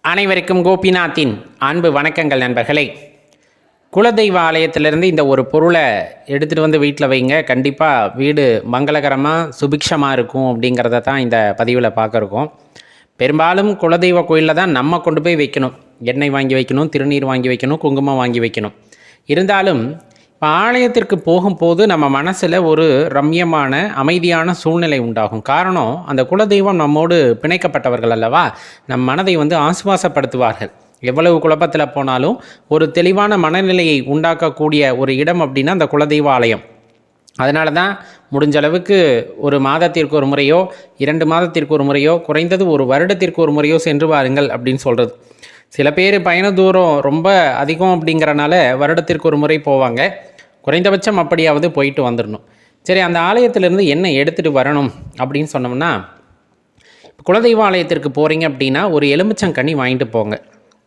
அனைவருக்கும் கோபிநாத்தின் அன்பு வணக்கங்கள் நண்பர்களே. குலதெய்வ ஆலயத்திலிருந்து இந்த ஒரு பொருளை எடுத்துகிட்டு வந்து வீட்டில் வைங்க. கண்டிப்பாக வீடு மங்களகரமாக சுபிக்ஷமாக இருக்கும் அப்படிங்கிறத தான் இந்த பதிவில் பார்க்குறோம். பெரும்பாலும் குலதெய்வ கோயிலில் தான் நம்ம கொண்டு போய் வைக்கணும். எண்ணெய் வாங்கி வைக்கணும், திருநீர் வாங்கி வைக்கணும், குங்குமம் வாங்கி வைக்கணும். இருந்தாலும் இப்போ ஆலயத்திற்கு போகும்போது நம்ம மனசில் ஒரு ரம்யமான அமைதியான சூழ்நிலை உண்டாகும். காரணம், அந்த குலதெய்வம் நம்மோடு பிணைக்கப்பட்டவர்கள் அல்லவா. நம் மனதை ஆசுவாசப்படுத்துவார்கள். எவ்வளவு குழப்பத்தில் போனாலும் ஒரு தெளிவான மனநிலையை உண்டாக்கக்கூடிய ஒரு இடம் அப்படின்னா அந்த குலதெய்வ ஆலயம். அதனால தான் முடிஞ்ச அளவுக்கு ஒரு மாதத்திற்கு ஒரு முறையோ 2 மாதத்திற்கு ஒரு முறையோ குறைந்தது ஒரு வருடத்திற்கு ஒரு முறையோ சென்று வாருங்கள் அப்படின்னு சொல்கிறது. சில பேர் பயண தூரம் ரொம்ப அதிகம் அப்படிங்கிறனால வருடத்திற்கு ஒரு முறை போவாங்க. குறைந்தபட்சம் அப்படியாவது போயிட்டு வந்துடணும். சரி, அந்த ஆலயத்திலேருந்து என்ன எடுத்துகிட்டு வரணும் அப்படின்னு சொன்னோம்னா, குலதெய்வ ஆலயத்திற்கு போகிறீங்க அப்படின்னா ஒரு எலுமிச்சங்கனி வாங்கிட்டு போங்க.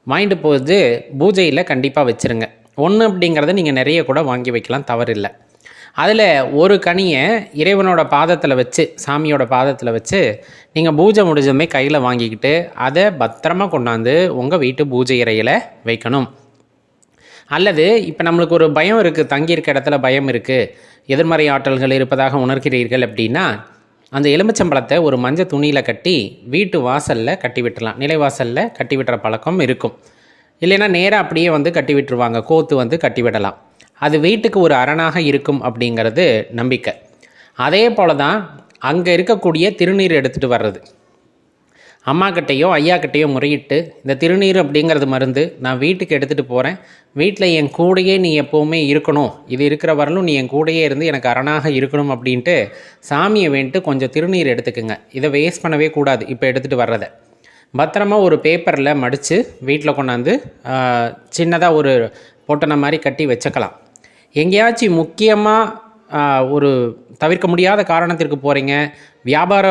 வாங்கிட்டு போது பூஜையில் கண்டிப்பாக வச்சுருங்க. ஒன்று அப்படிங்கிறத நீங்கள் நிறைய கூட வாங்கி வைக்கலாம், தவறில்லை. அதில் ஒரு கனியை இறைவனோட பாதத்தில் வச்சு, சாமியோட பாதத்தில் வச்சு நீங்கள் பூஜை முடிஞ்சதுமே கையில் வாங்கிக்கிட்டு அதை பத்திரமா கொண்டாந்து உங்கள் வீட்டு பூஜை அறையில் வைக்கணும். அல்லது இப்போ நம்மளுக்கு ஒரு பயம் இருக்குது, தங்கியிருக்க இடத்துல பயம் இருக்குது, எதிர்மறை ஆற்றல்கள் இருப்பதாக உணர்கிறீர்கள் அப்படின்னா அந்த எலுமிச்சம்பழத்தை ஒரு மஞ்சள் துணியில் கட்டி வீட்டு வாசலில் கட்டி விட்டுடலாம். நிலைவாசலில் கட்டி விட்டுற பழக்கம் இருக்கும். இல்லைன்னா நேராக அப்படியே கட்டி விட்டுருவாங்க, கோத்து கட்டி விடலாம். அது வீட்டுக்கு ஒரு அரணாக இருக்கும் அப்படிங்கிறது நம்பிக்கை. அதே போல் தான் அங்கே இருக்கக்கூடிய திருநீர் எடுத்துகிட்டு வர்றது. அம்மாக்கிட்டேயோ ஐயாக்கிட்டேயோ முறையிட்டு, இந்த திருநீர் அப்படிங்கிறது மருந்து, நான் வீட்டுக்கு எடுத்துகிட்டு போகிறேன், வீட்டில் என் கூடையே நீ எப்போவுமே இருக்கணும், இது இருக்கிற வரலும் நீ என் கூடையே இருந்து எனக்கு அரணாக இருக்கணும் அப்படின்ட்டு சாமியை வேண்டிட்டு கொஞ்சம் திருநீர் எடுத்துக்குங்க. இதை வேஸ்ட் பண்ணவே கூடாது. இப்போ எடுத்துகிட்டு வர்றதை பத்திரமா ஒரு பேப்பரில் மடித்து வீட்டில் கொண்டாந்து சின்னதாக ஒரு பொட்டனை மாதிரி கட்டி வச்சுக்கலாம். எங்கேயாச்சும் முக்கியமாக ஒரு தவிர்க்க முடியாத காரணத்திற்கு போகிறீங்க, வியாபார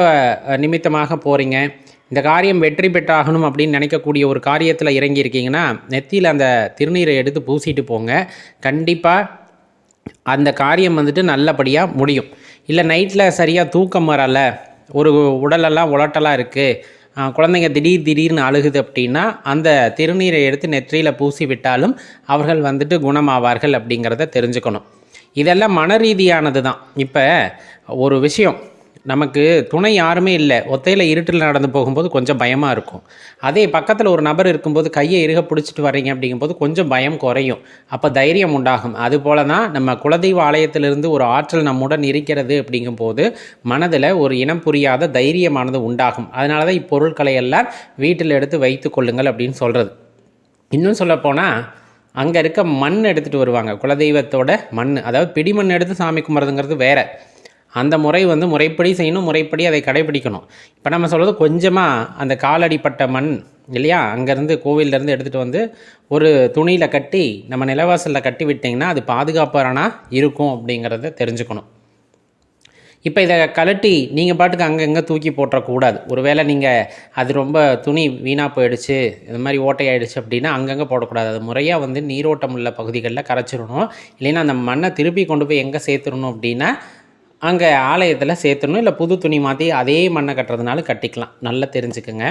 நிமித்தமாக போகிறீங்க, இந்த காரியம் வெற்றி பெற்றாகணும் அப்படின்னு நினைக்கக்கூடிய ஒரு காரியத்தில் இறங்கியிருக்கீங்கன்னா நெத்தியில் அந்த திருநீரை எடுத்து பூசிட்டு போங்க. கண்டிப்பாக அந்த காரியம் நல்லபடியாக முடியும். இல்லை நைட்டில் சரியாக தூக்கம் வரலை, ஒரு உடலெல்லாம் உலட்டலாக இருக்குது, குழந்தைங்க திடீர்னு அழுகுது அப்படின்னா அந்த திருநீரை எடுத்து நெற்றியில் பூசி விட்டாலும் அவர்கள் குணமாவார்கள் அப்படிங்கிறத தெரிஞ்சுக்கணும். இதெல்லாம் மன ரீதியானது தான். இப்போ ஒரு விஷயம், நமக்கு துணை யாருமே இல்லை, ஒத்தையில் இருட்டில் நடந்து போகும்போது கொஞ்சம் பயமாக இருக்கும். அதே பக்கத்தில் ஒரு நபர் இருக்கும்போது கையை இறுக பிடிச்சிட்டு வர்றீங்க அப்படிங்கும்போது கொஞ்சம் பயம் குறையும், அப்போ தைரியம் உண்டாகும். அதுபோல தான் நம்ம குலதெய்வ ஆலயத்திலிருந்து ஒரு ஆற்றல் நம்முடன் இருக்கிறது அப்படிங்கும்போது மனதில் ஒரு இனம் புரியாத தைரியமானது உண்டாகும். அதனால தான் இப்பொருட்களை எல்லாம் வீட்டில் எடுத்து வைத்து கொள்ளுங்கள் அப்படின்னு சொல்கிறது. இன்னும் சொல்லப்போனால் அங்கே இருக்க மண் எடுத்துகிட்டு வருவாங்க, குலதெய்வத்தோட மண். அதாவது பிடிமண் எடுத்து சாமி கும்பிட்றதுங்கிறது வேறு. அந்த முறை முறைப்படி செய்யணும், முறைப்படி அதை கடைபிடிக்கணும். இப்போ நம்ம சொல்கிறது கொஞ்சமாக அந்த காலடிப்பட்ட மண் இல்லையா, அங்கேருந்து கோவிலேருந்து எடுத்துகிட்டு ஒரு துணியில் கட்டி நம்ம நிலவாசலில் கட்டி விட்டிங்கன்னா அது பாதுகாப்பான இருக்கும் அப்படிங்கிறத தெரிஞ்சுக்கணும். இப்போ இதை கழட்டி நீங்கள் பாட்டுக்கு அங்கங்கே தூக்கி போட்டுறக்கூடாது. ஒருவேளை நீங்கள் அது ரொம்ப துணி வீணாக போயிடுச்சு, இது மாதிரி ஓட்டையாயிடுச்சு அப்படின்னா அங்கங்கே போடக்கூடாது. அது முறையாக நீரோட்டம் உள்ள பகுதிகளில் கரைச்சிடணும். இல்லைன்னா அந்த மண்ணை திருப்பி கொண்டு போய் எங்கே சேர்த்துடணும் அப்படின்னா அங்கே ஆலயத்தில் சேர்த்துடணும். இல்லை புது துணி மாற்றி அதே மண்ணை கட்டுறதுனால கட்டிக்கலாம். நல்லா தெரிஞ்சுக்குங்க.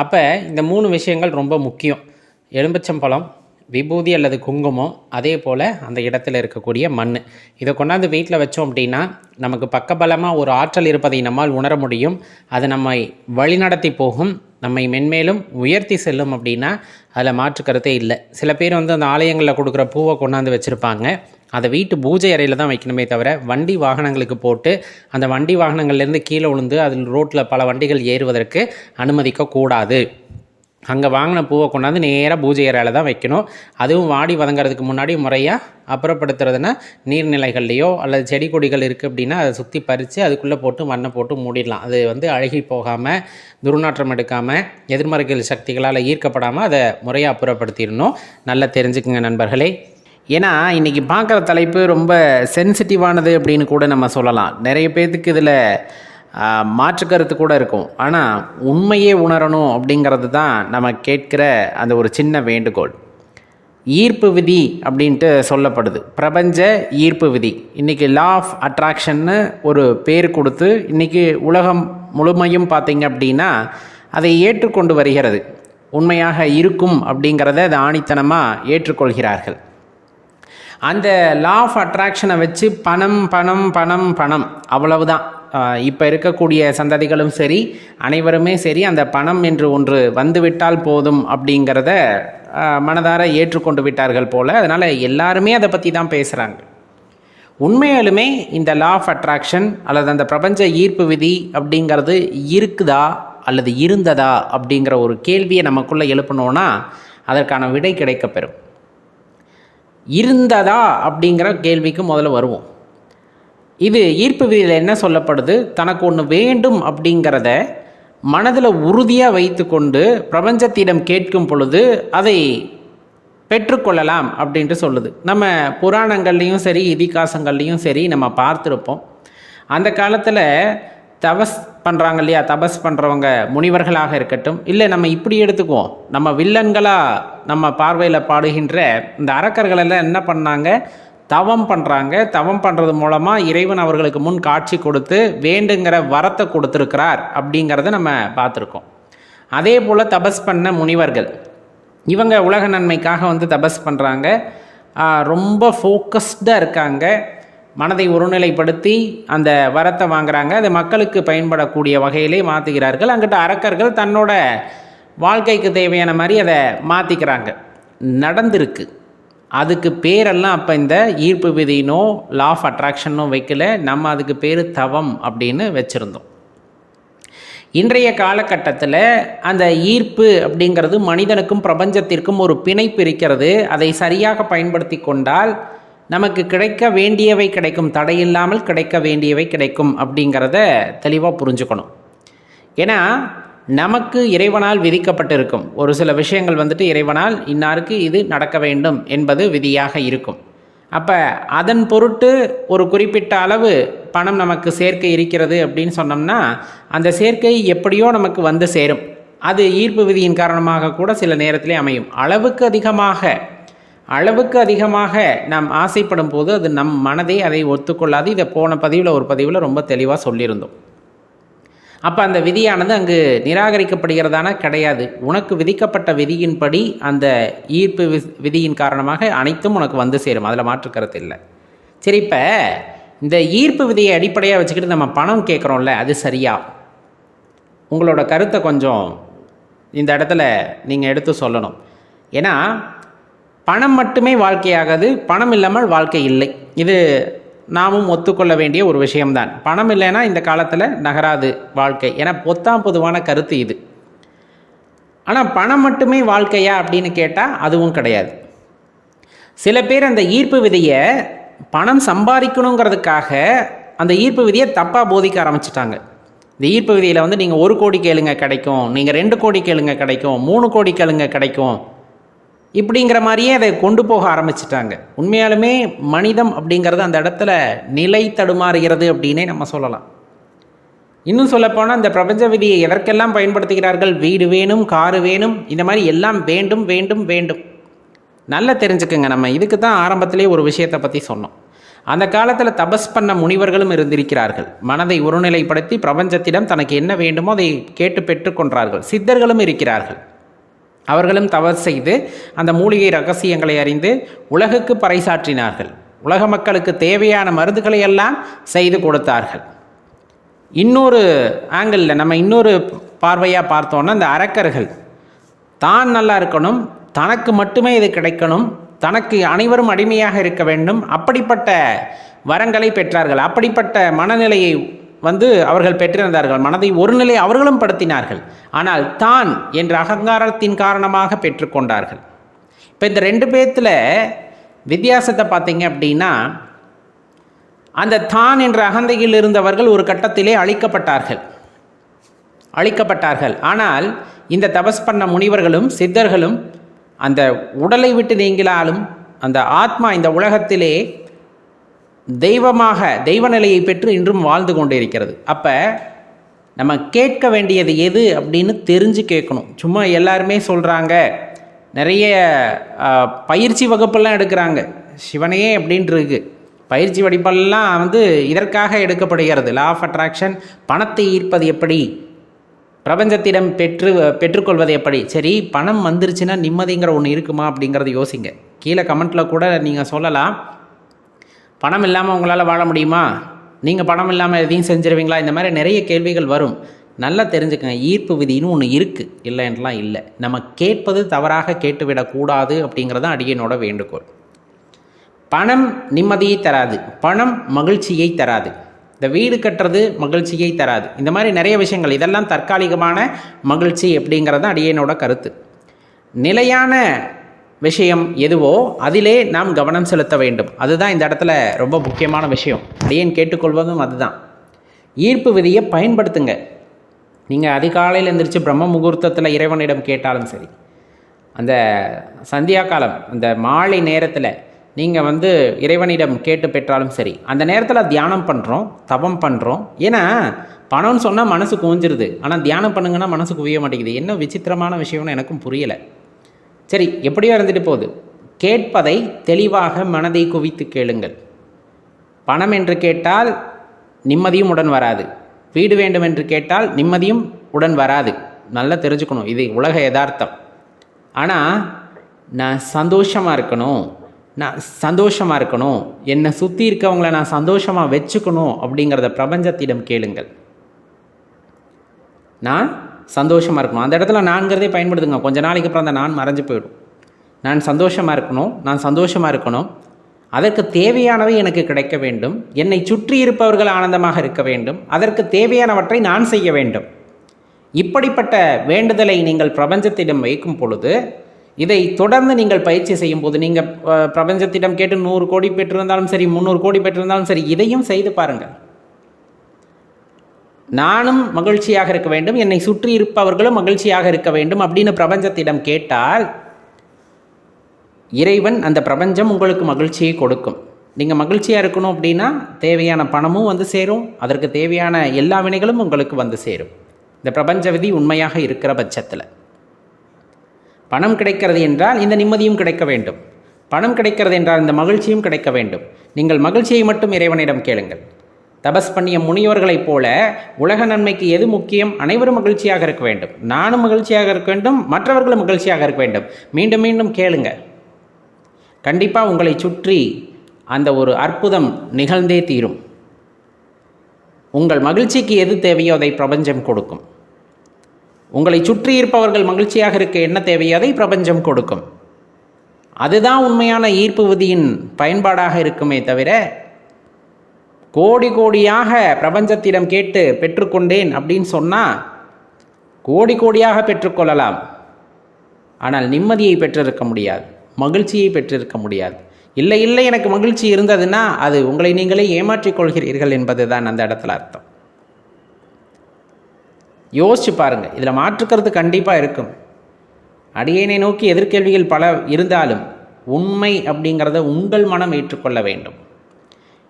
அப்போ இந்த 3 விஷயங்கள் ரொம்ப முக்கியம். எலுமிச்சம்பழம், விபூதி அல்லது குங்குமம், அதே போல் அந்த இடத்துல இருக்கக்கூடிய மண். இதை கொண்டாந்து வீட்டில் வச்சோம் அப்படின்னா நமக்கு பக்கபலமாக ஒரு ஆற்றல் இருப்பதை நம்மால் உணர முடியும். அது நம்மை வழிநடத்தி போகும், நம்மை மென்மேலும் உயர்த்தி செல்லும் அப்படின்னா அதில் மாற்று கருத்தே இல்லை. சில பேர் அந்த ஆலயங்களில் கொடுக்குற பூவை கொண்டாந்து வச்சுருப்பாங்க, அதை வீட்டு பூஜை அறையில் தான் வைக்கணுமே தவிர வண்டி வாகனங்களுக்கு போட்டு அந்த வண்டி வாகனங்கள்லேருந்து கீழே விழுந்து அதில் ரோட்டில் பல வண்டிகள் ஏறுவதற்கு அனுமதிக்கக்கூடாது. அங்கே வாங்கின பூவை கொண்டாந்து நேராக பூஜை அறையில் தான் வைக்கணும். அதுவும் வாடி வதங்கிறதுக்கு முன்னாடி முறையாக அப்புறப்படுத்துறதுன்னா நீர்நிலைகள்லையோ அல்லது செடி கொடிகள் இருக்குது அப்படின்னா அதை சுற்றி பறித்து அதுக்குள்ளே போட்டு மண்ணை போட்டு மூடிடலாம். அது அழுகி போகாமல், துர்நாற்றம் எடுக்காமல், எதிர்மறைகள் சக்திகளால் ஈர்க்கப்படாமல் அதை முறையாக அப்புறப்படுத்திடணும். நல்லா தெரிஞ்சுக்குங்க நண்பர்களே. ஏன்னா இன்றைக்கி பார்க்குற தலைப்பு ரொம்ப சென்சிட்டிவானது அப்படின்னு கூட நம்ம சொல்லலாம். நிறைய பேர்த்துக்கு இதில் மாற்று கருத்து கூட இருக்கும். ஆனால் உண்மையே உணரணும் அப்படிங்கிறது தான் நம்ம கேட்குற அந்த ஒரு சின்ன வேண்டுகோள். ஈர்ப்பு விதி அப்படின்ட்டு சொல்லப்படுது, பிரபஞ்ச ஈர்ப்பு விதி. இன்றைக்கி லா ஆஃப் அட்ராக்ஷன்னு ஒரு பேர் கொடுத்து இன்றைக்கி உலகம் முழுமையும் பார்த்திங்க அப்படின்னா அதை ஏற்றுக்கொண்டு வருகிறது. உண்மையாக இருக்கும் அப்படிங்கிறத அது ஆணித்தனமாக ஏற்றுக்கொள்கிறார்கள். அந்த லா ஆஃப் அட்ராக்ஷனை வச்சு பணம் பணம் பணம் பணம் அவ்வளவுதான். இப்போ இருக்கக்கூடிய சந்ததிகளும் சரி, அனைவருமே சரி, அந்த பணம் என்று ஒன்று வந்துவிட்டால் போதும் அப்படிங்கிறத மனதார ஏற்றுக்கொண்டு விட்டார்கள் போல். அதனால் எல்லாருமே அதை பற்றி தான் பேசுகிறாங்க. உண்மையாலுமே இந்த லா ஆஃப் அட்ராக்ஷன் அல்லது அந்த பிரபஞ்ச ஈர்ப்பு விதி அப்படிங்கிறது இருக்குதா அல்லது இருந்ததா அப்படிங்கிற ஒரு கேள்வியை நமக்குள்ளே எழுப்பணுன்னா அதற்கான விடை கிடைக்கப்பெறும். இருந்ததா அப்படிங்கிற கேள்விக்கு முதல்ல வருவோம். இது ஈர்ப்பு விதியில் என்ன சொல்லப்படுது? தனக்கு ஒன்று வேண்டும் அப்படிங்கிறத மனதில் உறுதியாக வைத்து கொண்டு பிரபஞ்சத்திடம் கேட்கும் பொழுது அதை பெற்றுக்கொள்ளலாம் அப்படின்ட்டு சொல்லுது. நம்ம புராணங்கள்லேயும் சரி, இதிகாசங்கள்லேயும் சரி நம்ம பார்த்துருப்போம். அந்த காலத்தில் தபஸ் பண்ணுறாங்க இல்லையா, தபஸ் பண்ணுறவங்க முனிவர்களாக இருக்கட்டும், இல்லை நம்ம இப்படி எடுத்துக்குவோம், நம்ம வில்லன்களாக நம்ம பார்வையில் பாடுகின்ற இந்த அரக்கர்களெல்லாம் என்ன பண்ணாங்க? தவம் பண்ணுறாங்க. தவம் பண்ணுறது மூலமாக இறைவன் அவர்களுக்கு முன் காட்சி கொடுத்து வேண்டுங்கிற வரத்தை கொடுத்துருக்கிறார் அப்படிங்கிறத நம்ம பார்த்துருக்கோம். அதே போல் தபஸ் பண்ண முனிவர்கள் இவங்க உலக நன்மைக்காக வந்து தபஸ் பண்ணுறாங்க. ரொம்ப ஃபோக்கஸ்டாக இருக்காங்க. மனதை ஒருநிலைப்படுத்தி அந்த வரத்தை வாங்குகிறாங்க. அது மக்களுக்கு பயன்படக்கூடிய வகையிலே மாற்றுகிறார்கள். அங்கிட்ட அரக்கர்கள் தன்னோட வாழ்க்கைக்கு தேவையான மாதிரி அதை மாற்றிக்கிறாங்க. நடந்திருக்கு. அதுக்கு பேரெல்லாம் அப்போ இந்த ஈர்ப்பு விதினோ லா ஆஃப் அட்ராக்ஷனோ வைக்கல. நம்ம அதுக்கு பேர் தவம் அப்படின்னு வச்சுருந்தோம். இன்றைய காலகட்டத்தில் அந்த ஈர்ப்பு அப்படிங்கிறது மனிதனுக்கும் பிரபஞ்சத்திற்கும் ஒரு பிணைப்பு இருக்கிறது. அதை சரியாக பயன்படுத்தி கொண்டால் நமக்கு கிடைக்க வேண்டியவை கிடைக்கும், தடையில்லாமல் கிடைக்க வேண்டியவை கிடைக்கும் அப்படிங்கிறத தெளிவாக புரிஞ்சுக்கணும். ஏன்னா நமக்கு இறைவனால் விதிக்கப்பட்டிருக்கும் ஒரு சில விஷயங்கள் வந்துட்டு இறைவனால் இன்னாருக்கு இது நடக்க வேண்டும் என்பது விதியாக இருக்கும். அப்போ அதன் பொருட்டு ஒரு குறிப்பிட்ட அளவு பணம் நமக்கு சேர்க்கை இருக்கிறது அப்படின்னு சொன்னோம்னா அந்த சேர்க்கை எப்படியோ நமக்கு வந்து சேரும். அது ஈர்ப்பு விதியின் காரணமாக கூட சில நேரத்திலே அமையும். அளவுக்கு அதிகமாக நாம் ஆசைப்படும் போது அது நம் மனதை அதை ஒத்துக்கொள்ளாது. இதை போன ஒரு பதிவில் ரொம்ப தெளிவாக சொல்லியிருந்தோம். அப்போ அந்த விதியானது அங்கு நிராகரிக்கப்படுகிறதான கிடையாது. உனக்கு விதிக்கப்பட்ட விதியின்படி அந்த ஈர்ப்பு விதியின் காரணமாக அனைத்தும் உனக்கு வந்து சேரும். அதில் மாற்று கருத்து இல்லை. சரி, இப்போ இந்த ஈர்ப்பு விதியை அடிப்படையாக வச்சுக்கிட்டு நம்ம பணம் கேட்குறோம்ல, அது சரியா? உங்களோட கருத்தை கொஞ்சம் இந்த இடத்துல நீங்கள் எடுத்து சொல்லணும். ஏன்னா பணம் மட்டுமே வாழ்க்கையாகாது, பணம் இல்லாமல் வாழ்க்கை இல்லை. இது நாமும் ஒத்துக்கொள்ள வேண்டிய ஒரு விஷயம்தான். பணம் இல்லைன்னா இந்த காலத்தில் நகராது வாழ்க்கை. ஏன்னா பொதுவான கருத்து இது. ஆனால் பணம் மட்டுமே வாழ்க்கையா அப்படின்னு கேட்டால் அதுவும் கிடையாது. சில பேர் அந்த ஈர்ப்பு விதியை பணம் சம்பாதிக்கணுங்கிறதுக்காக அந்த ஈர்ப்பு விதியை தப்பாக போதிக்க ஆரம்பிச்சிட்டாங்க. இந்த ஈர்ப்பு விதியில் வந்து நீங்கள் 1 கோடி கேளுங்க கிடைக்கும், நீங்கள் 2 கோடி கேளுங்க கிடைக்கும், 3 கோடி கேளுங்க கிடைக்கும், இப்படிங்கிற மாதிரியே அதை கொண்டு போக ஆரம்பிச்சிட்டாங்க. உண்மையாலுமே மனிதம் அப்படிங்கிறது அந்த இடத்துல நிலை தடுமாறுகிறது அப்படின்னே நம்ம சொல்லலாம். இன்னும் சொல்லப்போனால் இந்த பிரபஞ்ச விதியை எதற்கெல்லாம் பயன்படுத்துகிறார்கள்? வீடு வேணும், காரு வேணும், இந்த மாதிரி எல்லாம் வேண்டும் வேண்டும் வேண்டும். நல்லா தெரிஞ்சுக்குங்க. நம்ம இதுக்கு தான் ஆரம்பத்திலே ஒரு விஷயத்தை பற்றி சொன்னோம். அந்த காலத்தில் தபஸ் பண்ண முனிவர்களும் இருந்திருக்கிறார்கள். மனதை ஒருநிலைப்படுத்தி பிரபஞ்சத்திடம் தனக்கு என்ன வேண்டுமோ அதை கேட்டு பெற்றுக்கொண்டார்கள். சித்தர்களும் இருக்கிறார்கள். அவர்களும் தவறு செய்து அந்த மூலிகை ரகசியங்களை அறிந்து உலகுக்கு பறைசாற்றினார்கள். உலக மக்களுக்கு தேவையான மருந்துகளை எல்லாம் செய்து கொடுத்தார்கள். இன்னொரு ஆங்கிளில் நம்ம இன்னொரு பார்வையாக பார்த்தோன்னா இந்த அரக்கர்கள் தான் நல்லா இருக்கணும், தனக்கு மட்டுமே இது கிடைக்கணும், தனக்கு அனைவரும் அடிமையாக இருக்க வேண்டும், அப்படிப்பட்ட வரங்களை பெற்றார்கள். அப்படிப்பட்ட மனநிலையை வந்து அவர்கள் பெற்றிருந்தார்கள். மனதை ஒரு நிலை அவர்களும் படுத்தினார்கள். ஆனால் தான் என்ற அகங்காரத்தின் காரணமாக பெற்றுக்கொண்டார்கள். இப்போ இந்த 2 பேர்த்தில் வித்தியாசத்தை பார்த்தீங்க அப்படின்னா, அந்த தான் என்ற அகந்தையில் இருந்தவர்கள் ஒரு கட்டத்திலே அழிக்கப்பட்டார்கள். ஆனால் இந்த தபஸ் பண்ண முனிவர்களும் சித்தர்களும் அந்த உடலை விட்டு நீங்கினாலும் அந்த ஆத்மா இந்த உலகத்திலே தெய்வ நிலையை பெற்று இன்றும் வாழ்ந்து கொண்டு இருக்கிறது. அப்போ நம்ம கேட்க வேண்டியது எது அப்படின்னு தெரிஞ்சு கேட்கணும். சும்மா எல்லாருமே சொல்கிறாங்க, நிறைய பயிற்சி வகுப்பெல்லாம் எடுக்கிறாங்க, சிவனையே அப்படின்ட்டு இருக்கு. பயிற்சி வடிப்பெல்லாம் வந்து இதற்காக எடுக்கப்படுகிறது. லா ஆஃப் அட்ராக்ஷன், பணத்தை ஈர்ப்பது எப்படி, பிரபஞ்சத்திடம் பெற்றுக்கொள்வது எப்படி? சரி, பணம் வந்துருச்சுன்னா நிம்மதிங்கிற ஒன்று இருக்குமா அப்படிங்கிறத யோசிங்க. கீழே கமெண்ட்டில் கூட நீங்கள் சொல்லலாம், பணம் இல்லாமல் உங்களால் வாழ முடியுமா, நீங்கள் பணம் இல்லாமல் எதையும் செஞ்சிருவீங்களா, இந்த மாதிரி நிறைய கேள்விகள் வரும். நல்லா தெரிஞ்சுக்கங்க, ஈர்ப்பு விதின்னு ஒன்று இருக்குது, இல்லைன்றலாம் இல்லை. நம்ம கேட்பது தவறாக கேட்டுவிடக்கூடாது அப்படிங்கிறது அடியனோட வேண்டுகோள். பணம் நிம்மதியை தராது, பணம் மகிழ்ச்சியை தராது, இந்த வீடு கட்டுறது மகிழ்ச்சியை தராது, இந்த மாதிரி நிறைய விஷயங்கள், இதெல்லாம் தற்காலிகமான மகிழ்ச்சி அப்படிங்கிறது அடியனோட கருத்து. நிலையான விஷயம் எதுவோ அதிலே நாம் கவனம் செலுத்த வேண்டும். அதுதான் இந்த இடத்துல ரொம்ப முக்கியமான விஷயம். அடியேன் கேட்டுக்கொள்வதும் அதுதான். ஈர்ப்பு விதியை பயன்படுத்துங்க. நீங்கள் அதிகாலையில் எழுந்திரிச்சு பிரம்ம முகூர்த்தத்தில் இறைவனிடம் கேட்டாலும் சரி, அந்த சந்தியா காலம் அந்த மாலை நேரத்தில் நீங்கள் இறைவனிடம் கேட்டு பெற்றாலும் சரி, அந்த நேரத்தில் தியானம் பண்ணுறோம், தவம் பண்ணுறோம். ஏன்னா பணம்னு சொன்னால் மனசு குவிஞ்சிருது, ஆனால் தியானம் பண்ணுங்கன்னா மனசு குவிய மாட்டேங்குது. என்ன விசித்திரமான விஷயம்னு எனக்கும் புரியலை. சரி, எப்படியோ இருந்துட்டு போகுது. கேட்பதை தெளிவாக மனதை குவித்து கேளுங்கள். பணம் என்று கேட்டால் நிம்மதியும் உடன் வராது, வீடு வேண்டும் என்று கேட்டால் நிம்மதியும் உடன் வராது. நல்லா தெரிஞ்சுக்கணும், இது உலக யதார்த்தம். ஆனால் நான் சந்தோஷமாக இருக்கணும், என்னை சுற்றி இருக்கவங்கள நான் சந்தோஷமாக வச்சுக்கணும் அப்படிங்கிறத பிரபஞ்சத்திடம் கேளுங்கள். நான் சந்தோஷமாக இருக்கணும், அந்த இடத்துல நான்கிறதே பயன்படுத்துங்க. கொஞ்ச நாளைக்கு அப்புறம் அந்த நான் மறைஞ்சு போயிடும். நான் சந்தோஷமாக இருக்கணும், அதற்கு தேவையானவை எனக்கு கிடைக்க வேண்டும், என்னை சுற்றி இருப்பவர்கள் ஆனந்தமாக இருக்க வேண்டும், அதற்கு தேவையானவற்றை நான் செய்ய வேண்டும். இப்படிப்பட்ட வேண்டுதலை நீங்கள் பிரபஞ்சத்திடம் வைக்கும் பொழுது, இதை தொடர்ந்து நீங்கள் பயிற்சி செய்யும் போது, நீங்கள் பிரபஞ்சத்திடம் கேட்டு 100 கோடி பெற்றிருந்தாலும் சரி, 300 கோடி பெற்றிருந்தாலும் சரி, இதையும் செய்து பாருங்கள். நானும் மகிழ்ச்சியாக இருக்க வேண்டும், என்னை சுற்றி இருப்பவர்களும் மகிழ்ச்சியாக இருக்க வேண்டும் அப்படின்னு பிரபஞ்சத்திடம் கேட்டால் இறைவன், அந்த பிரபஞ்சம் உங்களுக்கு மகிழ்ச்சியை கொடுக்கும். நீங்கள் மகிழ்ச்சியாக இருக்கணும் அப்படின்னா தேவையான பணமும் சேரும், அதற்கு தேவையான எல்லா வினைகளும் உங்களுக்கு சேரும். இந்த பிரபஞ்ச விதி உண்மையாக இருக்கிற பட்சத்தில் பணம் கிடைக்கிறது என்றால் இந்த நிம்மதியும் கிடைக்க வேண்டும், பணம் கிடைக்கிறது என்றால் இந்த மகிழ்ச்சியும் கிடைக்க வேண்டும். நீங்கள் மகிழ்ச்சியை மட்டும் இறைவனிடம் கேளுங்கள். தபஸ் பண்ணிய முனிவர்களைப் போல உலக நன்மைக்கு எது முக்கியம்? அனைவரும் மகிழ்ச்சியாக இருக்க வேண்டும், நானும் மகிழ்ச்சியாக இருக்க வேண்டும், மற்றவர்களும் மகிழ்ச்சியாக இருக்க வேண்டும். மீண்டும் மீண்டும் கேளுங்க, கண்டிப்பாக உங்களை சுற்றி அந்த ஒரு அற்புதம் நிகழ்ந்தே தீரும். உங்கள் மகிழ்ச்சிக்கு எது தேவையோ அதை பிரபஞ்சம் கொடுக்கும். உங்களை சுற்றி இருப்பவர்கள் மகிழ்ச்சியாக இருக்க என்ன தேவையோ அதை பிரபஞ்சம் கொடுக்கும். அதுதான் உண்மையான ஈர்ப்பு விதியின் பயன்பாடாக இருக்குமே தவிர, கோடி கோடியாக பிரபஞ்சத்திடம் கேட்டு பெற்றுக்கொண்டேன் அப்படின்னு சொன்னால் கோடி கோடியாக பெற்றுக்கொள்ளலாம், ஆனால் நிம்மதியை பெற்றிருக்க முடியாது, மகிழ்ச்சியை பெற்றிருக்க முடியாது. இல்லை எனக்கு மகிழ்ச்சி இருந்ததுன்னா அது உங்களை நீங்களே ஏமாற்றிக் கொள்கிறீர்கள் என்பது தான் அந்த இடத்துல அர்த்தம். யோசிச்சு பாருங்கள், இதில் மாற்றுக்கிறது கண்டிப்பாக இருக்கும். அடியேனை நோக்கி எதிர்கேள்விகள் பல இருந்தாலும் உண்மை அப்படிங்கிறத உங்கள் மனம் ஏற்றுக்கொள்ள வேண்டும்.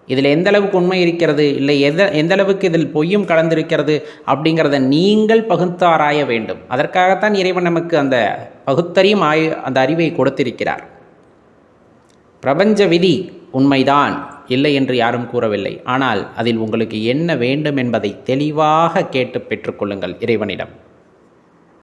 இதில் எந்த அளவுக்கு உண்மை இருக்கிறது, இல்லை எந்த அளவுக்கு இதில் பொய்யும் கலந்திருக்கிறது அப்படிங்கிறத நீங்கள் பகுத்தாராய வேண்டும். அதற்காகத்தான் இறைவன் நமக்கு அந்த பகுத்தறியும் அந்த அறிவை கொடுத்திருக்கிறார். பிரபஞ்ச விதி உண்மைதான், இல்லை என்று யாரும் கூறவில்லை. ஆனால் அதில் உங்களுக்கு என்ன வேண்டும் என்பதை தெளிவாக கேட்டு பெற்றுக்கொள்ளுங்கள் இறைவனிடம்.